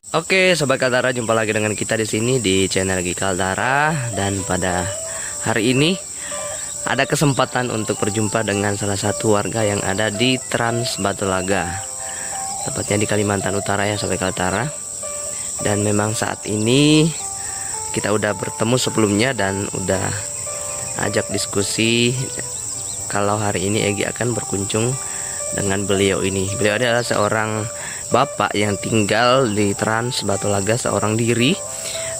Oke, Sobat Kaltara, jumpa lagi dengan kita di sini di channel Gi Kaltara. Dan pada hari ini ada kesempatan untuk berjumpa dengan salah satu warga yang ada di Trans Batulaga, tepatnya di Kalimantan Utara ya Sobat Kaltara. Dan memang saat ini kita udah bertemu sebelumnya dan udah ajak diskusi kalau hari ini Egi akan berkunjung dengan beliau ini. Beliau adalah seorang bapak yang tinggal di Trans Batulaga seorang diri,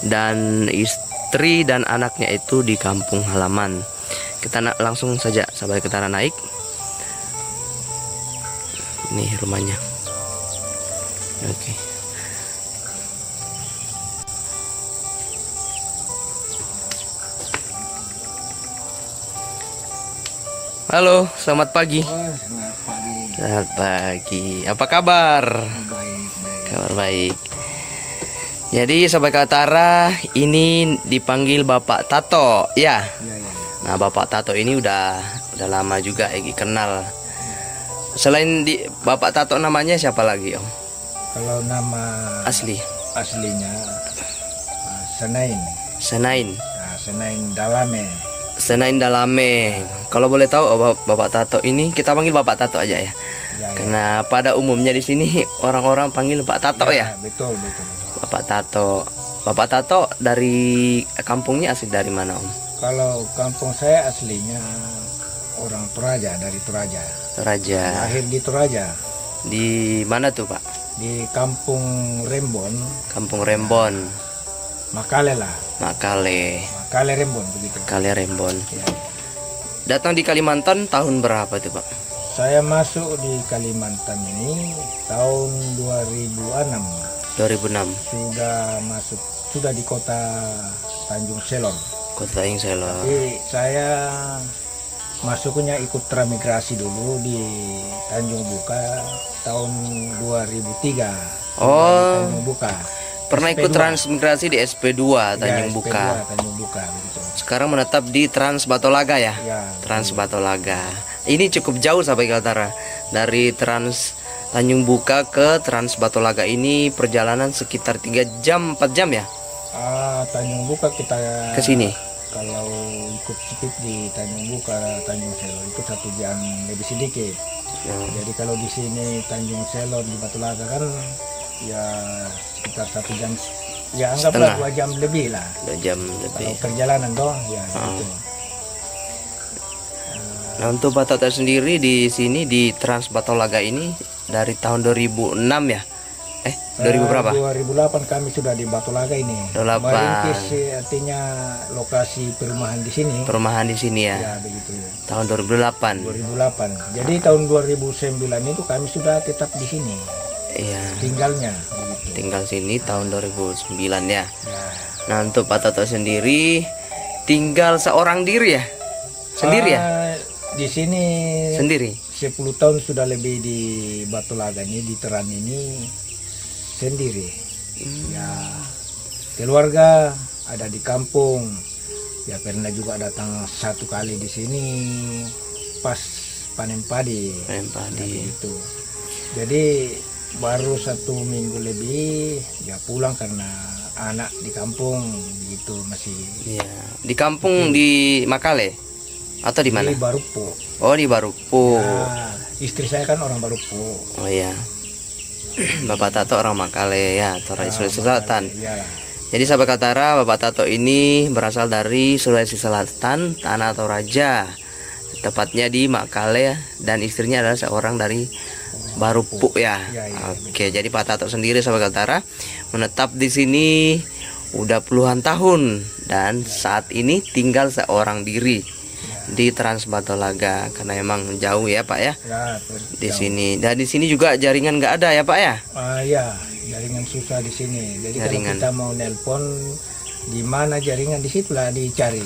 dan istri dan anaknya itu di kampung halaman. Kita langsung saja Sahabat Kaltara naik. Ini rumahnya. Oke. Halo, selamat pagi. Selamat pagi. Selamat pagi. Apa kabar? Baik. Kabar baik. Jadi Sobat Kaltara, ini dipanggil Bapak Tato, ya. Ya. Nah, Bapak Tato ini udah lama juga Egi kenal. Selain di Bapak Tato, namanya siapa lagi, Om? Kalau nama aslinya Senain. Senain. Nah, Senain Dalame. Senain Dalame. Kalau boleh tahu, Bapak Tato ini kita panggil Bapak Tato aja ya. Ya. Karena pada umumnya di sini orang-orang panggil Pak Tato ya. Betul. Bapak Tato. Bapak Tato dari kampungnya asli dari mana, Om? Kalau kampung saya aslinya orang Toraja, dari Toraja. Toraja. Lahir di Toraja. Di mana tuh, Pak? Di Kampung Rembon. Kampung Rembon. Makale lah. Makale Rembon begitu. Makale Rembon. Ya. Datang di Kalimantan tahun berapa tuh, Pak? Saya masuk di Kalimantan ini tahun 2006. 2006. Sudah di kota Tanjung Selor. Kota Tanjung Selor. Jadi saya masuknya ikut transmigrasi dulu di Tanjung Buka tahun 2003. Oh. Tanjung Buka. Pernah ikut SP2. transmigrasi di SP2 Tanjung Ya, Buka. SP2 Tanjung Buka begitu. Sekarang menetap di Trans Batulaga ya? Ya. Trans Batulaga. Ini cukup jauh Sahabat Kaltara. Dari Trans Tanjung Buka ke Trans Batulaga ini perjalanan sekitar 3 jam 4 jam ya? Tanjung Buka kita Ke sini. Kalau ikut speed di Tanjung Buka Tanjung Selor itu 1 jam lebih sedikit. Oh. Jadi kalau di sini Tanjung Selor di Batulaga kan ya sekitar 1 jam, ya anggaplah 2 jam lebih lah. 2 jam Kalau lebih. perjalanan dong ya gitu. Nah, untuk Pak Tato sendiri di sini di Trans Batulaga ini dari tahun 2006 ya? 2000 berapa? 2008 kami sudah di Batulaga ini. 2008. Merintis artinya lokasi perumahan di sini. Perumahan di sini ya? Ya begitu. Tahun 2008. 2008. Jadi tahun 2009 itu kami sudah tetap di sini. Iya. Tinggalnya begitu. Tinggal sini tahun 2009 ya. Ya. Nah, untuk Pak Tato sendiri tinggal seorang diri ya? Sendiri ya? Di sini Sendiri. 10 tahun sudah lebih di Batulaga ini, di Teran ini sendiri. Ya, keluarga ada di kampung. Ya pernah juga datang 1 kali di sini pas panen padi. Panen padi. Itu. Jadi baru 1 minggu lebih ya pulang karena anak di kampung gitu masih. Iya. Di kampung di Makale atau di mana? Di Barupu. Oh, di Barupu. Ya, istri saya kan orang Barupu. Oh iya. Bapak Tato orang Makale ya, Sulawesi Selatan. Ya. Jadi Sahabat Kaltara, Bapak Tato ini berasal dari Sulawesi Selatan, Tanah Toraja, tepatnya di Makale ya, dan istrinya adalah seorang dari Barupu ya. Oke, jadi Pak Tato sendiri Sahabat Kaltara menetap di sini udah puluhan tahun dan saat ini tinggal seorang diri di Trans Batulaga karena emang jauh ya Pak ya. Di sini. Dan di sini juga jaringan nggak ada ya Pak ya? Ya, jaringan susah di sini. Jadi Jaringan. kalau kita mau nelpon di mana jaringan di situlah dicari.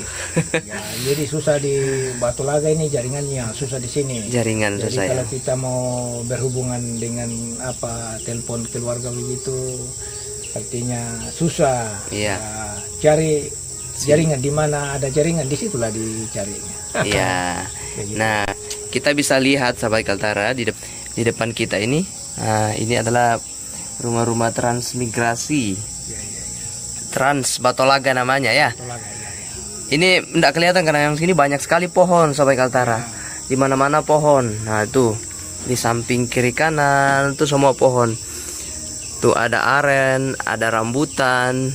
Ya, jadi susah di Batulaga ini jaringannya, susah di sini. Jaringan Jadi susah ya. kalau kita mau berhubungan dengan apa telepon keluarga begitu, artinya susah. Iya. Ya, cari jaringan di mana ada jaringan di situlah dicarinya. Iya. Begitu. Nah, kita bisa lihat sahabat Kaltara di depan kita ini. Nah, ini adalah rumah-rumah transmigrasi. Ya, ya, ya. Trans Batulaga namanya ya. Batulaga, ya, ya. Ini tidak kelihatan karena yang sini banyak sekali pohon sahabat Kaltara. Di mana-mana pohon. Nah, tuh di samping kiri kanan tuh semua pohon. Tuh ada aren, ada rambutan,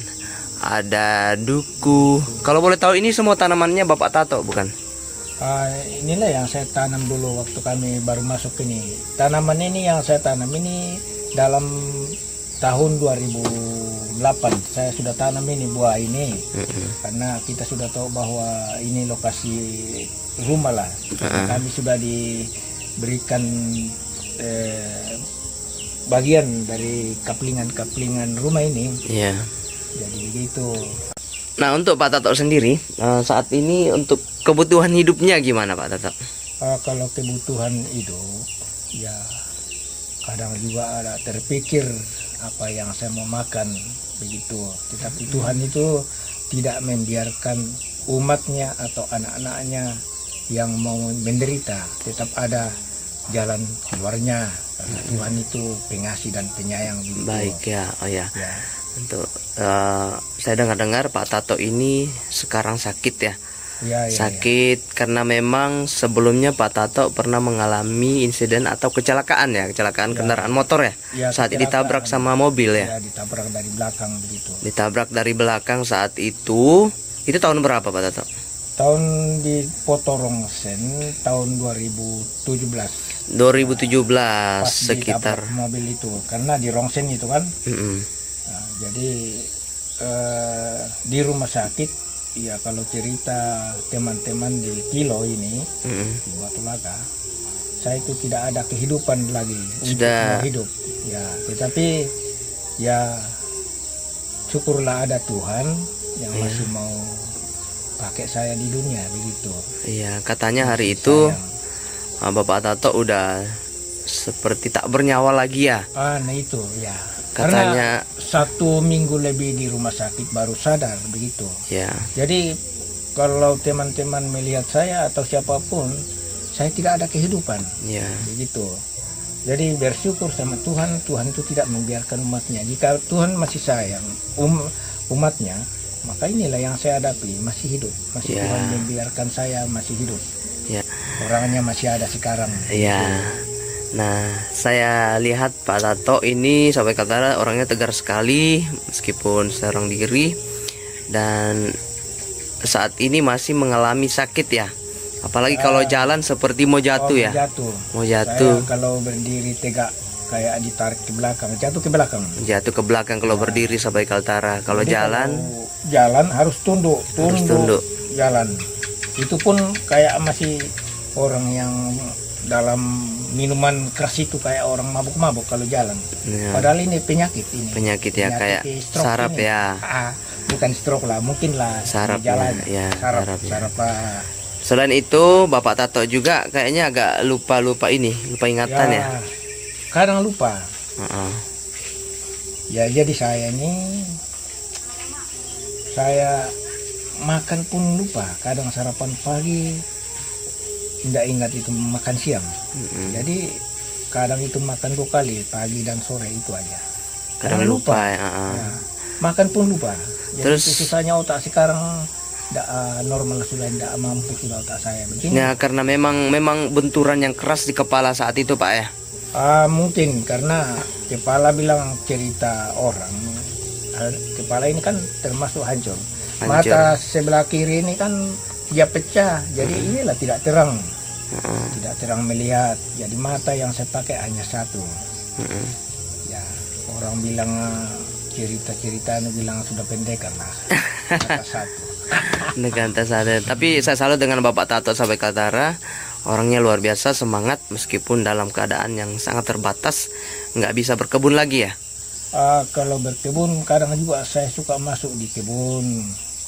ada duku. Kalau boleh tahu ini semua tanamannya Bapak Tato bukan? Inilah yang saya tanam dulu waktu kami baru masuk ini. Tanaman ini yang saya tanam ini dalam tahun 2008 saya sudah tanam ini buah ini. Karena kita sudah tahu bahwa ini lokasi rumah lah. Kami sudah diberikan bagian dari kaplingan rumah ini. Iya. Jadi begitu. Nah, untuk Pak Tato sendiri saat ini untuk kebutuhan hidupnya gimana Pak Tato? Kalau kebutuhan itu ya kadang juga ada terpikir apa yang saya mau makan begitu. Tetapi Tuhan itu tidak membiarkan umatnya atau anak-anaknya yang mau menderita, tetap ada jalan keluarnya. Karena Tuhan itu pengasih dan penyayang begitu. Baik ya, oh ya. Ya. Untuk saya dengar-dengar Pak Tato ini sekarang sakit ya. Ya, ya, Sakit karena memang sebelumnya Pak Tato pernah mengalami insiden atau kecelakaan ya, kecelakaan kendaraan motor ya. Ya, Saat kecelakaan. ditabrak sama mobil ya. Ya, ditabrak dari belakang begitu. Ditabrak dari belakang saat itu tahun berapa Pak Tato? Tahun di Potorongsen tahun 2017. 2017 Pas sekitar. ditabrak mobil itu karena di Rongsen itu kan. Mm-mm. Nah, jadi di rumah sakit ya kalau cerita teman-teman di Kilo ini di Batulaga, saya itu tidak ada kehidupan lagi Sudah. untuk mau hidup ya, tetapi ya syukurlah ada Tuhan yang masih mau pakai saya di dunia begitu. Iya, katanya hari itu Sayang. Bapak Tato udah seperti tak bernyawa lagi ya. Nah itu ya. Katanya Karena 1 minggu lebih di rumah sakit baru sadar begitu. ya. Jadi kalau teman-teman melihat saya atau siapapun, saya tidak ada kehidupan. Ya. Begitu. Jadi bersyukur sama Tuhan, Tuhan itu tidak membiarkan umatnya. Jika Tuhan masih sayang umatnya, maka inilah yang saya hadapi, masih hidup. Masih Ya. Tuhan membiarkan saya masih hidup. Ya. Orangnya masih ada sekarang. Ya. Nah, saya lihat Pak Tato ini sampai kata orangnya tegar sekali meskipun seorang diri, dan saat ini masih mengalami sakit ya. Apalagi kalau jalan seperti mau jatuh ya. Mau jatuh. Saya kalau berdiri tegak kayak ditarik ke belakang, jatuh ke belakang. Jatuh ke belakang kalau berdiri sampai Kaltara. Kalau Jadi jalan kalau jalan harus tunduk, tunduk. Jalan. Itu pun kayak masih orang yang dalam minuman keras itu kayak orang mabuk-mabuk kalau jalan. Ya. Padahal ini penyakit ini. Penyakit ya, kayak stroke saraf ini. ya. Bukan stroke lah, mungkin lah Saraf jalan. ya, saraf saraf ya. Pak. Selain itu Bapak Tato juga kayaknya agak lupa ingatan ya. Kadang lupa. Uh-uh. Ya jadi saya ini makan pun lupa. Kadang sarapan pagi tidak ingat itu makan siang. Jadi kadang itu makan 2 kali, pagi dan sore itu aja. Kadang lupa ya. Ya, makan pun lupa. Jadi Terus itu susahnya otak sekarang tidak normal, sudah tidak mampu sudah otak saya begini. ya karena memang benturan yang keras di kepala saat itu Pak ya. Mungkin karena kepala bilang cerita orang, kepala ini kan termasuk hancur. Mata sebelah kiri ini kan dia pecah, jadi inilah tidak terang, tidak terang melihat. Jadi mata yang saya pakai hanya 1. Ya orang bilang cerita-cerita bilang sudah pendekan lah, mata 1. Neganta sadar. Tapi saya salut dengan Bapak Tato sampai Kaltara. Orangnya luar biasa, semangat meskipun dalam keadaan yang sangat terbatas, nggak bisa berkebun lagi ya. Kalau berkebun kadang juga saya suka masuk di kebun.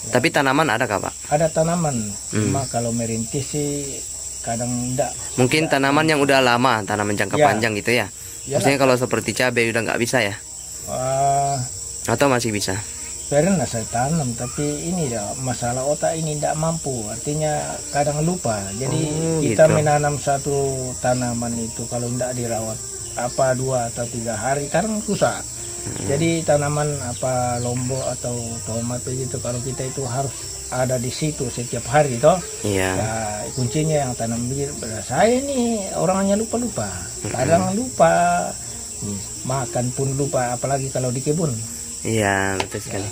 Tapi tanaman ada kah Pak? Ada tanaman, cuma kalau merintis sih kadang enggak. Mungkin tanaman yang udah lama, tanaman jangka Ya. panjang gitu ya. Ya, Maksudnya kalau seperti cabai udah nggak bisa ya? Atau masih bisa? pernah saya tanam, tapi ini dah masalah otak ini tidak mampu. Artinya kadang lupa. Jadi kita gitu. menanam satu tanaman itu kalau tidak dirawat 2 atau 3 hari kadang susah. Jadi tanaman lombok atau tomat itu kalau kita itu harus ada di situ setiap hari toh. Iya. Ya, kuncinya yang tanam begitu. Saya ini orangnya lupa-lupa. Kadang lupa, makan pun lupa, apalagi kalau di kebun. Iya, betul sekali.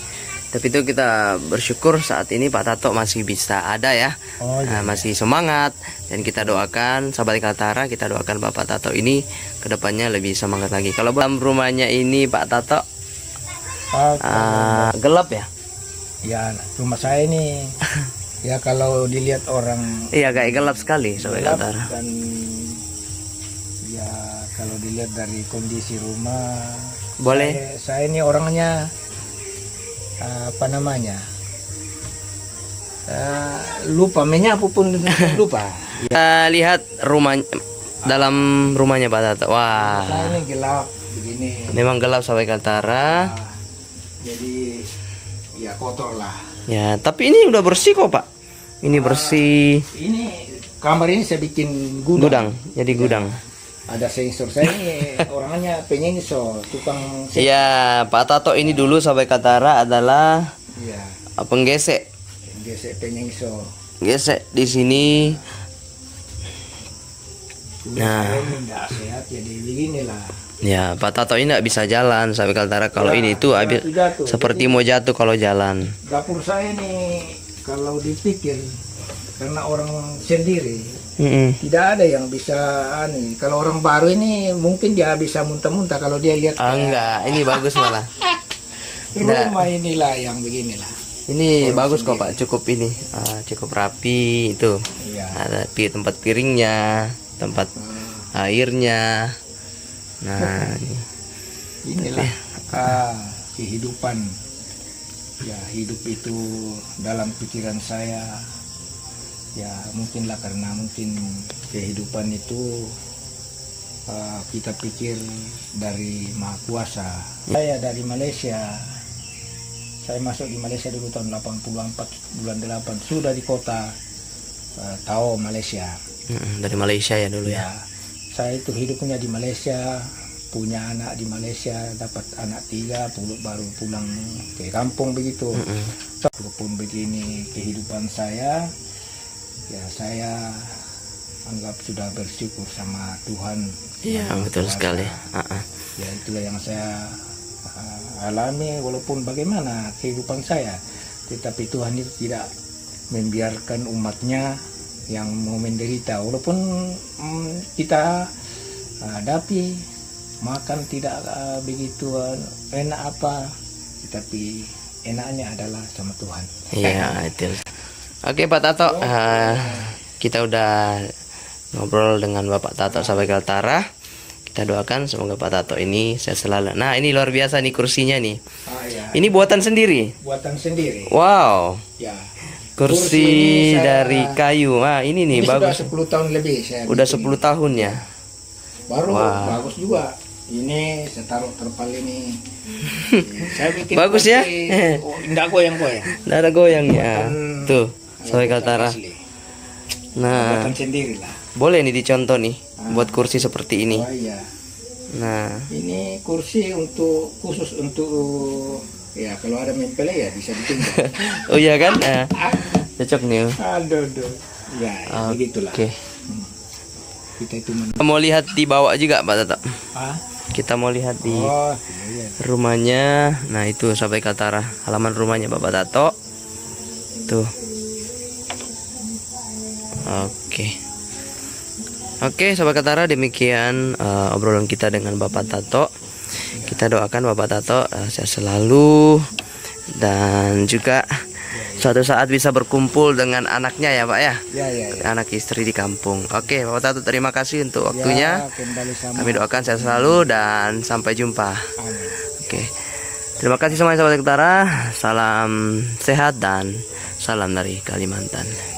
Tapi itu kita bersyukur saat ini Pak Tato masih bisa ada ya. Oh iya. Masih semangat, dan kita doakan sahabat Kaltara, kita doakan Bapak Tato ini kedepannya lebih semangat lagi. Kalau dalam rumahnya ini Pak Tato gelap ya? Ya, rumah saya ini ya kalau dilihat orang Iya, kayak gelap sekali sahabat gelap, Kaltara. dan ya kalau dilihat dari kondisi rumah, Boleh. saya ini orangnya lupa menyapu pun lupa. Kita lihat rumah, dalam rumahnya Pak Tato. Wah, Saya ini gelap begini. memang gelap sahabat Kaltara. Jadi ya kotor lah. Ya, tapi ini udah bersih kok Pak. Ini bersih. Ini kamar ini saya bikin Gudang, jadi gudang. Ada sensor. Saya ini orangnya penyensor, tukang Iya, Pak Tato ini dulu sahabat Kaltara adalah Iya, penggesek. gesek penyensor. Gesek di sini. Nah. Saya ini nggak sehat jadi beginilah. Ya, Pak Tato ini nggak bisa jalan sahabat Kaltara. Kalau Ya, ini tuh habis jatuh. seperti mau jatuh kalau jalan. Dapur saya ini kalau dipikir karena orang sendiri tidak ada yang bisa kalau orang baru ini mungkin dia bisa muntah-muntah kalau dia lihat Enggak, ini bagus malah. rumah inilah yang beginilah. Ini bagus kok Pak, cukup ini, cukup rapi itu. Iya. Ada tempat piringnya, tempat airnya. Nah, Inilah kehidupan. Ya, hidup itu dalam pikiran saya. Ya, mungkinlah karena mungkin kehidupan itu kita pikir dari Maha Kuasa. Saya dari Malaysia. Saya masuk di Malaysia dulu tahun 84 bulan 8 sudah di kota Tao, Malaysia. dari Malaysia ya dulu ya. Ya, saya itu hidupnya di Malaysia, punya anak di Malaysia, dapat anak 3, baru pulang ke kampung begitu. Walaupun begini kehidupan saya, ya saya anggap sudah bersyukur sama Tuhan. Iya, betul sekali. Ya, itulah yang saya alami, walaupun bagaimana kehidupan saya, tetapi Tuhan itu tidak membiarkan umatnya yang mau menderita, walaupun kita hadapi makan tidak begitu enak tetapi enaknya adalah sama Tuhan. Iya, itu. Oke Pak Tato, kita udah ngobrol dengan Bapak Tato sahabat Kaltara. Kita doakan semoga Pak Tato ini sehat selalu. Nah, ini luar biasa nih kursinya nih. Ya. Ini buatan sendiri. Buatan sendiri. Wow. Ya. Kursi ini dari kayu. Ini nih ini bagus. Sudah 10 tahun lebih saya. Udah bikin. 10 tahun ya. Baru Wah. bagus juga. Ini saya taruh terpal ini. Saya bikin Bagus ya? Enggak goyang-goyang. Nggak ada goyangnya. Buatan- Tuh, sahabat Kaltara. Asli. Nah, Buatan sendiri lah. boleh nih dicontoh nih buat kursi seperti ini. Oh iya. Nah, Ini kursi khusus untuk ya kalau ada mempelai ya bisa ditinggal. oh iya kan? Cocok nih. Aduh. Ya, begitulah. Oke. Kita itu Kita mau lihat di bawah juga Pak Tato. Kita mau lihat di Oh, iya. rumahnya. Nah, itu sahabat Kaltara, halaman rumahnya Bapak Tato. Tuh. Oke, sahabat Kaltara, demikian obrolan kita dengan Bapak Tato. Kita doakan Bapak Tato sehat selalu, dan juga suatu saat bisa berkumpul dengan anaknya ya Pak ya. Ya. Anak istri di kampung. Oke, Bapak Tato, terima kasih untuk waktunya. Ya, kembali sama. Kami doakan sehat selalu dan sampai jumpa. Amin. Oke. Terima kasih semuanya sahabat Utara. Salam sehat dan salam dari Kalimantan.